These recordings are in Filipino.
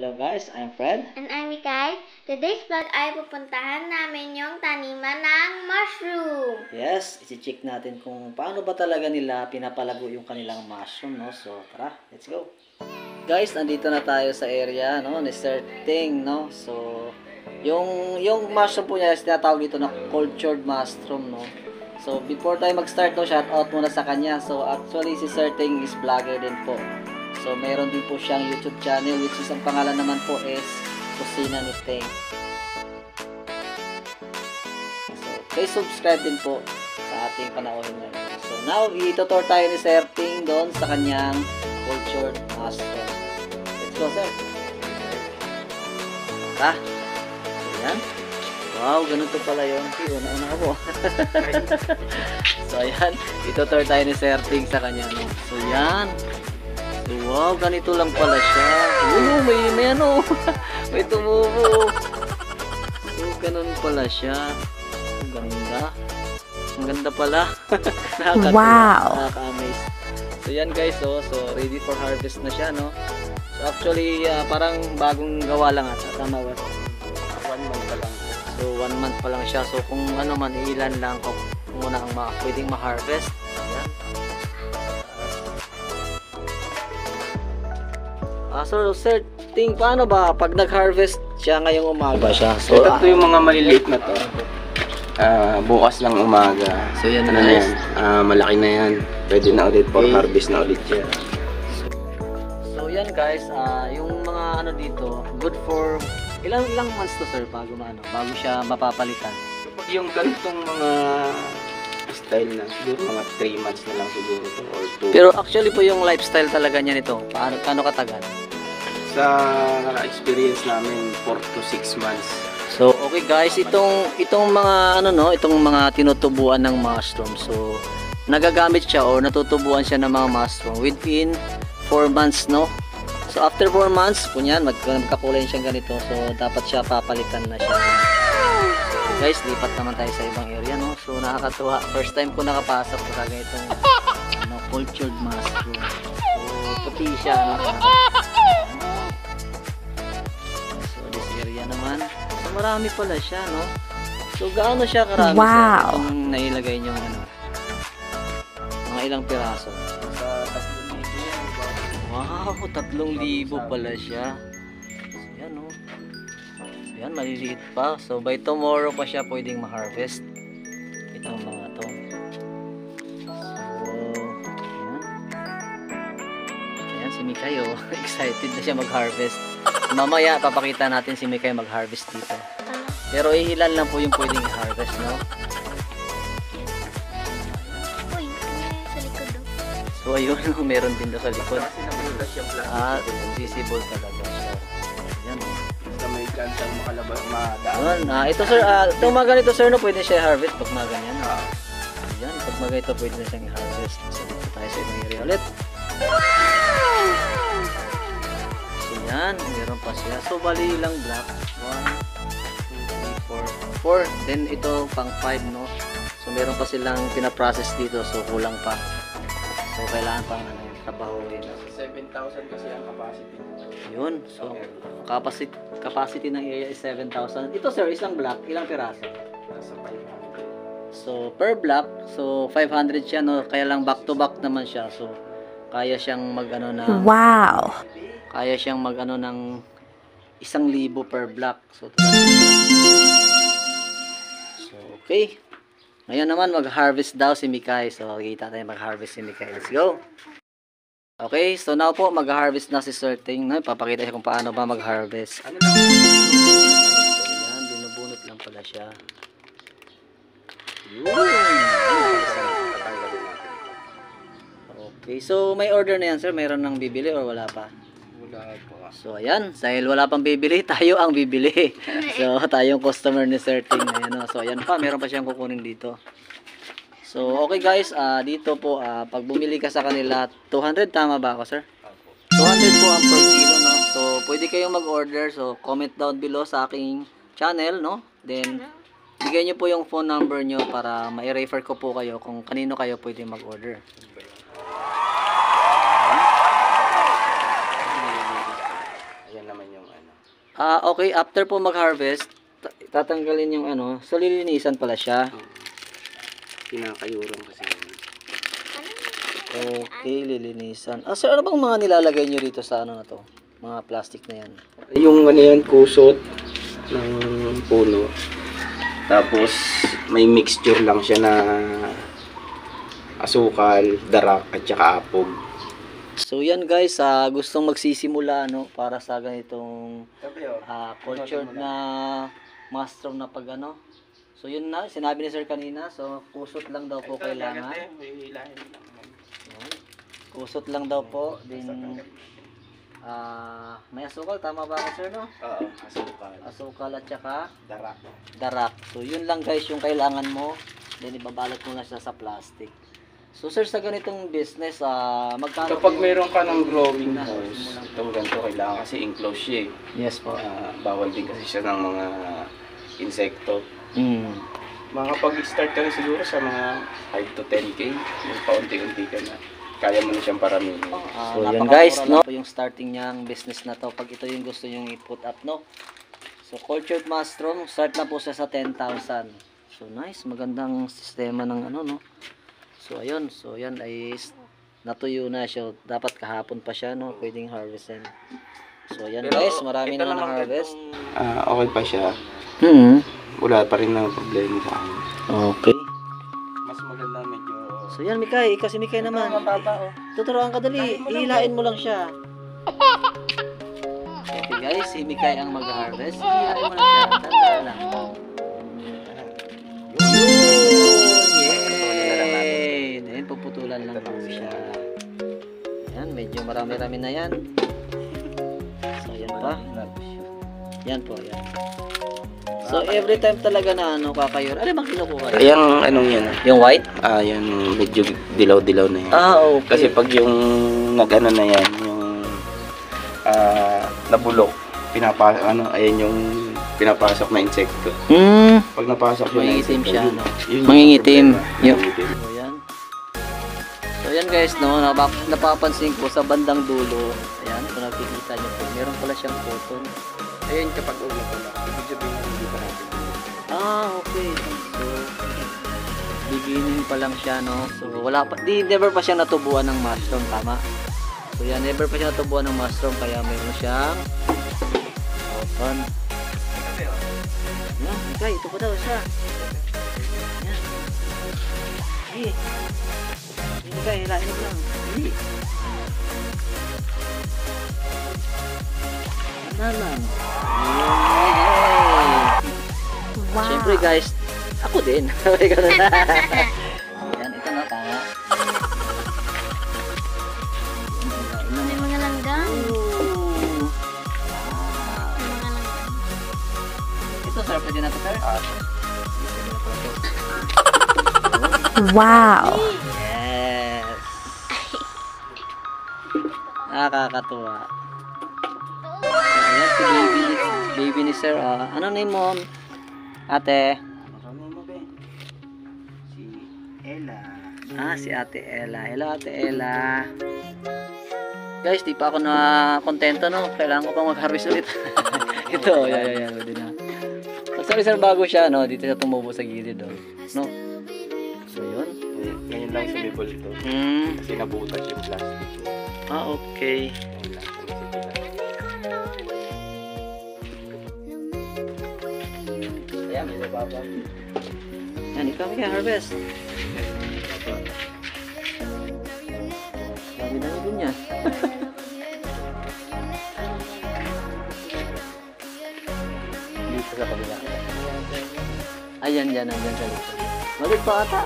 Hello guys, I'm Fred. And I'm Mikay. Today's vlog ay pupuntahan namin yung taniman ng mushroom. Yes, isi-check natin kung paano ba talaga nila pinapalago yung kanilang mushroom, no? So, tara, let's go. Guys, nandito na tayo sa area, no? Ni Sir Ting, no? So, yung mushroom po niya is tinatawag dito na cultured mushroom, no? So, before tayo mag-start, no, shout out muna sa kanya. So, actually, si Sir Ting is vlogger din po. So, mayroon din po siyang YouTube channel, which is ang pangalan naman po is Kusina ni Ting. So, please subscribe din po sa ating panoorin ngayon. So, now, itutur tayo ni Sir Ting doon sa kanyang cultured mushroom. Let's go, sir. So, yan. Wow, ganito pala yun. Una-una mo. So, ayan. Itutur tayo ni Sir Ting sa kanya. No? So, yan. So, wow, ganito lang pala siya. May ano. May tumubo. So, ganun pala siya. Ang ganda. Ang ganda pala. Wow. Nakaka-amaze. So, yan guys. So, ready for harvest na siya, no? So, actually, parang bagong gawa lang ata. Tama ba? 1 month pa lang. So, 1 month pa lang siya. So, kung ano man, ilan lang kung muna ang pwedeng ma-harvest. Ayan. So, Sir Ting, paano ba pag nag-harvest siya ngayong umaga siya? So, ito yung mga maliliit na to. Bukas lang umaga. So, yan ano na yan? Malaki na yan. Pwede na ulit for harvest na ulit yan. So, yan guys, yung mga ano dito, good for ilang months to, sir, bago siya mapapalitan? Yung ganitong mga style na, siguro mga 3 months na lang siguro to, or 2. Pero actually po yung lifestyle talaga niya nito, paano katagal? Sa experience namin, 4 to 6 months. So, okay guys, itong mga itong mga tinutubuan ng mushroom. So, nagagamit siya o natutubuan siya ng mga mushroom within 4 months, no? So, after 4 months, kunyan, magkakulay siyang ganito. So, dapat siya papalitan na siya. So, guys, lipat naman tayo sa ibang area, no? So, nakakatuwa. First time ko nakapasok sa ganitong cultured mushroom. So, puti siya, no? So, this area naman. So, marami pala siya, no? So, gaano siya karami? Wow! Itong nailagay niyong mga ilang piraso? Sa 3,000 yan. Wow, 3,000 pala siya. So, yan, no? So, yan, maliliit pa. So, by tomorrow pa siya pwedeng ma-harvest. Itong mga to. So, yan. Ayan, si Mikay, oh. Excited na siya mag-harvest. Mamaya, papakita natin si Mikay mag-harvest dito. Pero ilan lang po yung pwedeng i-harvest, no? Uy, sa likod do. So, ayun, meron din daw sa likod. Kasi nabulas yung plastic. Visible talaga siya. Ayan, oh. Basta may chance ang makalabas, madaan. Yun, ito sir, itong mga ganito sir, no, pwede siya i-harvest pag mga ganyan. Ayan, pag mga ito pwede na siyang i-harvest. So, dito tayo sa ibang area ulit. So, yan, meron pa siya. So, bali ilang block? 1, 2, 3, 4. 4. Then, ito, pang 5, no? So, meron pa silang pinaprocess dito. So, kulang pa. So, kailangan pang trabahuin. 7,000 kasi ang capacity. Yun. So, capacity ng area is 7,000. Ito sir, isang block, ilang piraso? Nasa 500. So, per block, so 500 siya, no? Kaya lang back to back naman siya. So, kaya siyang mag-ano ng Wow! kaya siyang mag-ano ng 1,000 per block. So, okay. Ngayon naman, mag-harvest daw si Mikay. So, kita tayo mag-harvest si Mikay. Let's go! Okay, so now po, mag-harvest na si Sir Ting. No? Papakita siya kung paano ba mag-harvest. Ano lang? Ayan, binubunot lang pala siya. Okay, so may order na yan sir? Mayroon nang bibili or wala pa? Wala pa. So ayan, dahil wala pang bibili, tayo ang bibili. So tayong customer ni Sir Ting. Ayan, no? So ayan pa, meron pa siyang kukunin dito. So okay guys, dito po, pag bumili ka sa kanila, 200, tama ba ako sir? 200 po ang per kilo, no? So pwede kayong mag-order. So comment down below sa aking channel, no? Then bigay nyo po yung phone number nyo para ma-refer ko po kayo kung kanino kayo pwede mag-order. Ayan naman yung ano. Okay, after po mag-harvest, tatanggalin yung ano, so lilinisan pala siya. Kinakayurang kasi. Okay, lilinisan. Sir, ano bang mga nilalagay nyo dito sa ano na to? Mga plastic na yan. Yung ano yan, kusot ng puno. Tapos may mixture lang siya na asukal, darak at saka apog. So yan guys, gustong magsisimula no para sa ganitong cultured na mushroom na pag ano. So yun na, sinabi ni Sir kanina, so kusot lang daw po kailangan. Yan. Kusot lang daw po, din may asukal, tama ba ako Sir no? Oo, asukal. Asukal at saka Darak. darak. So yun lang guys yung kailangan mo, then ibabalot mo na siya sa plastic. So sir, sa ganitong business, magkano? Kapag meron ka ng growing house, itong ganito kailangan kasi enclosed siya eh. Yes po. Bawal din kasi siya ng mga insekto. Mm. Makapag-start ka rin siguro sa mga 5 to 10K. Yung paunti-unti ka na. Kaya mo na siyang paramihin. So yun guys, no? Po yung starting niyang business na to. Pag ito yung gusto nyong i-put up, no? So cultured mushroom, start na po siya sa 10,000. So nice, magandang sistema ng ano, no? So ayun, so yan ay natuyo na siya. Dapat kahapon pa siya, no? Pwedeng harvestin. So ayan guys, marami na na-harvest. Okay pa siya. Wala pa rin na problema sa akin. Okay. Mas maganda medyo... So yan Mikay, kasi Mikay naman. Tuturuan ka dali, ihilain mo lang siya. Okay guys, si Mikay ang mag-harvest. Ihilain mo lang siya, tanda lang. Yay! Ayan, puputulan lang po siya. Ayan, medyo marami-rami na yan. So yan pa. Yan po, yan. So every time talaga na ano kakayur. Ano bang kinukuha? Yung anong yan? Yung white? Yung medyo dilaw-dilaw na yan. Okay. Kasi pag yung nag-ano na yan, yung nabulok, ayan yung pinapasok na insekto. Pag napasok yung Mangingitim siya, no? yun yung Mangingitim. problema. Mangingitim. So yan. So yan guys, no, napapansin ko sa bandang dulo. Ayan, kung nakikita niyo po, meron pala siyang cotton. Ayun kapag ulap-ulap, ibig sabihin na hindi pa natin. Okay. So beginning pa lang siya, no? So wala pa, never pa siya natubuan ng mushroom, tama? So yan, never pa siya natubuan ng mushroom, kaya meron siyang cotton. Yan, okay, ito pa daw siya. Yan. Sige. Okay, hilain mo lang. Hindi. Ano lang. Yay! Wow. Siyempre guys, ako din. Yan, ito na, tama. May mga langgam. Ooh. May mga langgam. Ito, sir, pwede na ito, sir? Wow. Yes. Nakakatuwa. Ayan, si baby ni sir. Ano name mo? Ate? Marami mo ba? Si Ella. Si Ate Ella. Hello, Ate Ella. Guys, di pa ako na kontento, no? Kailangan ko pang mag-harvest ulit. Ito, yan. Pwede na. So, sorry, sir, bago siya, no? Dito siya tumubo sa gilid, no? So, yun. Ngayon lang sumibol ito. Kasi nabutas yung plastic. Okay. Ngayon lang sumibol. Ayan, may nababa. Yan, ikaw may harvest. Dami-dami din niya. Dito sa kabila. Ayan, nandyan sa likod. Malit pa ata.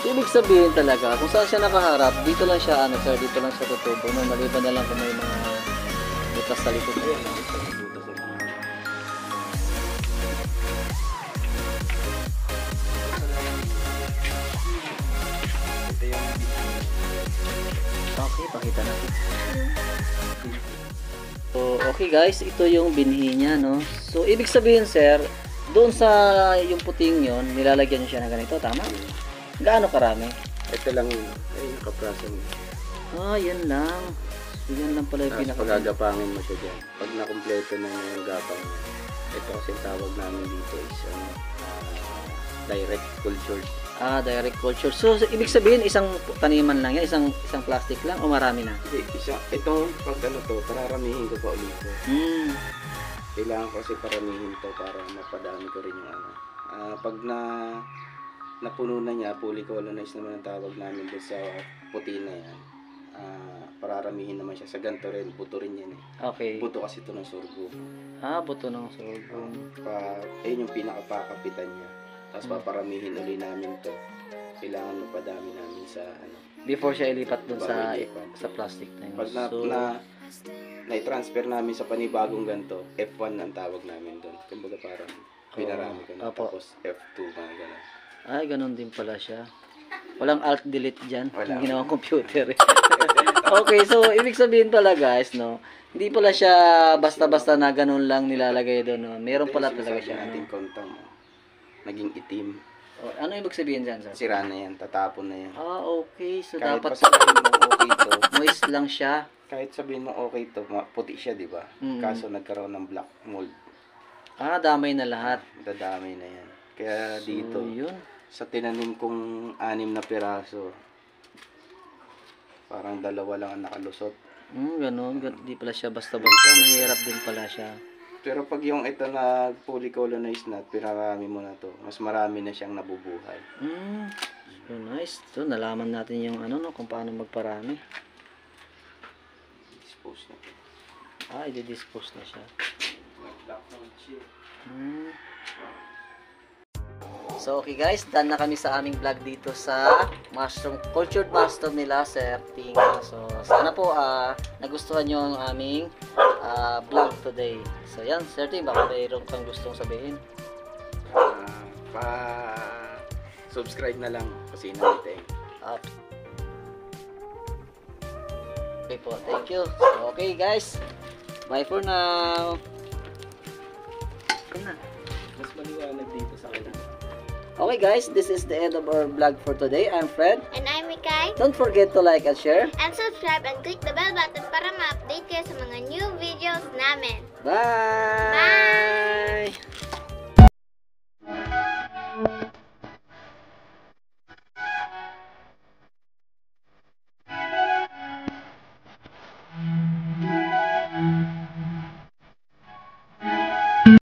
Ibig sabihin talaga, kung saan siya nakaharap, dito lang siya, sir, dito lang siya tutubo. No? Maliban na lang kung may mga butas sa likod. Okay, pakita natin. So, okay guys, ito yung binhi niya, no? So, ibig sabihin, sir, doon sa yung puting yon, nilalagyan niyo siya ng ganito, tama? Gaano karami? Ito lang yun. Ay, nakaprasan. Ah, yan lang. So, yan lang pala yung Tapos pinaka... pagagapangin mo siya dyan. Pag nakompleto na yung gapang niya, ito kasi yung tawag namin dito is direct cultured. Ah, direct culture. So, ibig sabihin, isang taniman lang yan? Isang plastic lang o marami na? Hindi, itong pag ano to, pararamihin ko pa ulit to. Kailangan ko kasi paramihin to para mapadami ko rin yung ano. Pag napuno na niya, fully colonized naman ang tawag namin doon sa puti na yan. Pararamihin naman siya sa ganito rin, buto rin yan eh. Okay. Buto kasi ito ng sorghum. Ah, buto ng sorghum. Ayun yung pinakapakapitan niya. Tapos paparamihin uli namin to. Kailangan mapadami namin sa ano. Before siya ilipat dun Bago sa ilipat. plastic na yun. Pag na-transfer namin sa panibagong ganito, F1 ang tawag namin doon. Kumbaga parang pinarami ko na. Opo. Tapos F2 mga ganun. Ay, ganun din pala siya. Walang alt-delete dyan. Wala. Yung ginawang computer. Okay, so ibig sabihin pala guys, no? Hindi pala siya basta-basta na ganun lang nilalagay doon. No? Meron pala talaga siya. natin Ano? kontang naging itim. Oh, ano ibig sabihin dyan, sir? Sira na yan, tatapon na yan. Ah, okay. So Kahit dapat pa sabihin mo okay to, moist lang siya. kahit sabihin mo okay to, puti siya, di ba? Mm. Kaso nagkaroon ng black mold. Ah, damay na lahat. Dadamay na yan. Kaya So, dito, yun. sa tinanim kong 6 na piraso, parang 2 lang ang nakalusot. Ganun. Hindi pala siya basta-basta. Mahirap din pala siya. Pero pag yung ito na fully colonized na, pinarami mo na to, mas marami na siyang nabubuhay. So nice. So nalaman natin yung ano no, kung paano magparami. Dispose na. Ah, i-dispose na siya. So okay guys, done na kami sa aming vlog dito sa cultured mushroom nila Sir Ting. So sana po nagustuhan nyo ang aming vlog today. So yan, Sir Ting, baka mayroon kang gustong sabihin. Subscribe na lang kasi natin. Okay po, thank you. So, okay guys, bye for now. Mas maliwanag dito sa kanila. Okay guys, this is the end of our vlog for today. I'm Fred. And I'm Mikay. Don't forget to like and share. And subscribe and click the bell button para ma-update kayo sa mga new videos namin. Bye! Bye!